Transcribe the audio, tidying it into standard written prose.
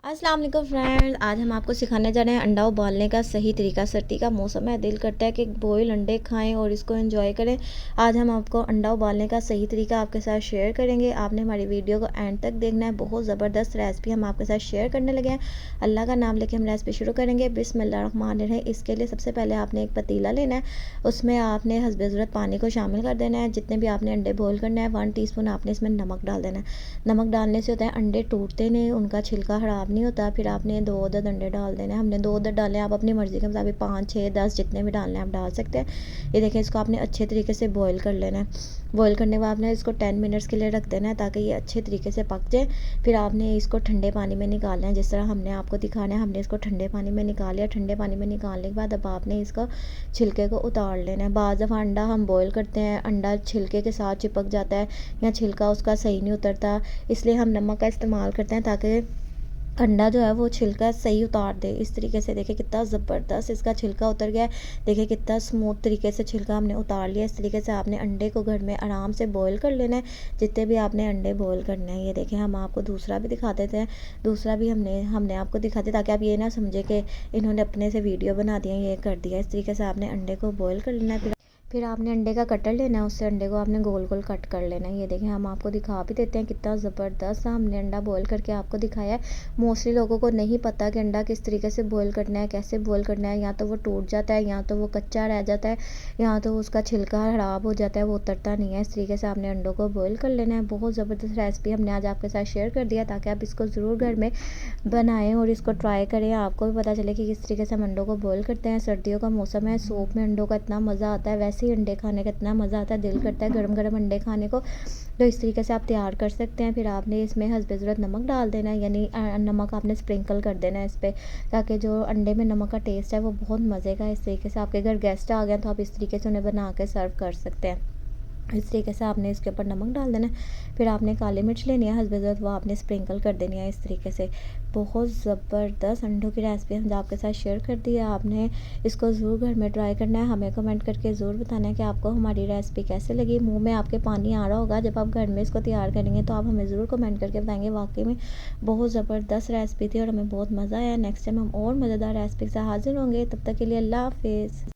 अस्सलाम वालेकुम फ्रेंड्स, आज हम आपको सिखाने जा रहे हैं अंडा उबालने का सही तरीका। सर्दी का मौसम है, दिल करता है कि बॉयल अंडे खाएं और इसको एंजॉय करें। आज हम आपको अंडा उबालने का सही तरीका आपके साथ शेयर करेंगे। आपने हमारी वीडियो को एंड तक देखना है। बहुत ज़बरदस्त रेसिपी हम आपके साथ शेयर करने लगे हैं। अल्लाह का नाम लेके हम रेसिपी शुरू करेंगे। बिस्मिल्लाहिर्रहमानिर्रहीम। इसके लिए सबसे पहले आपने एक पतीला लेना है, उसमें आपने हस्बे ज़रूरत पानी को शामिल कर देना है। जितने भी आपने अंडे बॉयल करना है 1 टीस्पून आपने इसमें नमक डाल देना है। नमक डालने से होता है अंडे टूटते नहीं, उनका छिलका खराब नहीं होता। फिर आपने 2 अदद अंडे डाल देने हैं। हमने 2 अदद डाले, आप अपनी मर्ज़ी के मुताबिक 5 6 10 जितने भी डालने हैं आप डाल सकते हैं। ये देखें, इसको आपने अच्छे तरीके से बॉईल कर लेना है। बॉईल करने के बाद आपने इसको 10 मिनट्स के लिए रख देना है ताकि ये अच्छे तरीके से पक जाए। फिर आपने इसको ठंडे पानी में निकालना है, जिस तरह हमने आपको दिखाना है। हमने इसको ठंडे पानी में निकाल लिया। ठंडे पानी में निकालने के बाद अब आपने इसको छिलके को उतार लेना है। बाज़ दफ़ा अंडा हम बॉईल करते हैं, अंडा छिलके के साथ चिपक जाता है या छिलका उसका सही नहीं उतरता, इसलिए हम नमक का इस्तेमाल करते हैं ताकि अंडा जो है वो छिलका सही उतार दे। इस तरीके से देखिए कितना ज़बरदस्त इसका छिलका उतर गया है। देखिए कितना स्मूथ तरीके से छिलका हमने उतार लिया। इस तरीके से आपने अंडे को घर में आराम से बॉईल कर लेना है, जितने भी आपने अंडे बॉईल करने हैं। ये देखें, हम आपको दूसरा भी दिखा देते हैं। दूसरा भी हमने हमने आपको दिखा दिया ताकि आप ये ना समझे कि इन्होंने अपने से वीडियो बना दिया, ये कर दिया। इस तरीके से आपने अंडे को बॉईल कर लेना है। फिर आपने अंडे का कटर लेना है, उससे अंडे को आपने गोल गोल कट कर लेना है। ये देखें, हम आपको दिखा भी देते हैं कितना ज़बरदस्त हमने अंडा बॉईल करके आपको दिखाया है। मोस्टली लोगों को नहीं पता कि अंडा किस तरीके से बॉईल करना है, कैसे बॉईल करना है। या तो वो टूट जाता है, या तो वो कच्चा रह जाता है, या तो उसका छिलका ख़राब हो जाता है, वो उतरता नहीं है। इस तरीके से आपने अंडों को बॉईल कर लेना है। बहुत ज़बरदस्त रेसिपी हमने आज आपके साथ शेयर कर दिया ताकि आप इसको ज़रूर घर में बनाएं और इसको ट्राई करें। आपको भी पता चले कि किस तरीके से हम अंडों को बॉईल करते हैं। सर्दियों का मौसम है, सूप में अंडों का इतना मज़ा आता है, वैसे ही अंडे खाने का इतना मज़ा आता है, दिल करता है गरम गरम अंडे खाने को। तो इस तरीके से आप तैयार कर सकते हैं। फिर आपने इसमें हस्बे ज़रूरत नमक डाल देना है, यानी नमक आपने स्प्रिंकल कर देना है इस पर, ताकि जो अंडे में नमक का टेस्ट है वो बहुत मज़े का। इस तरीके से आपके घर गेस्ट आ गए तो आप इस तरीके से उन्हें बना के सर्व कर सकते हैं। इस तरीके से आपने इसके ऊपर नमक डाल देना है। फिर आपने काली मिर्च लेनी है हस्बे ज़रूरत, वो आपने स्प्रिंकल कर देनी है। इस तरीके से बहुत ज़बरदस्त अंडों की रेसिपी हम आपके साथ शेयर कर दी है। आपने इसको ज़रूर घर में ट्राई करना है। हमें कमेंट करके ज़रूर बताना है कि आपको हमारी रेसिपी कैसे लगी। मुंह में आपके पानी आ रहा होगा जब आप घर में इसको तैयार करेंगे, तो आप हमें ज़रूर कमेंट करके बताएंगे। वाकई में बहुत ज़बरदस्त रेसिपी थी और हमें बहुत मज़ा आया। नेक्स्ट टाइम हम और मज़ेदार रेसिपी से हाजिर होंगे। तब तक के लिए अल्लाह हाफिज़।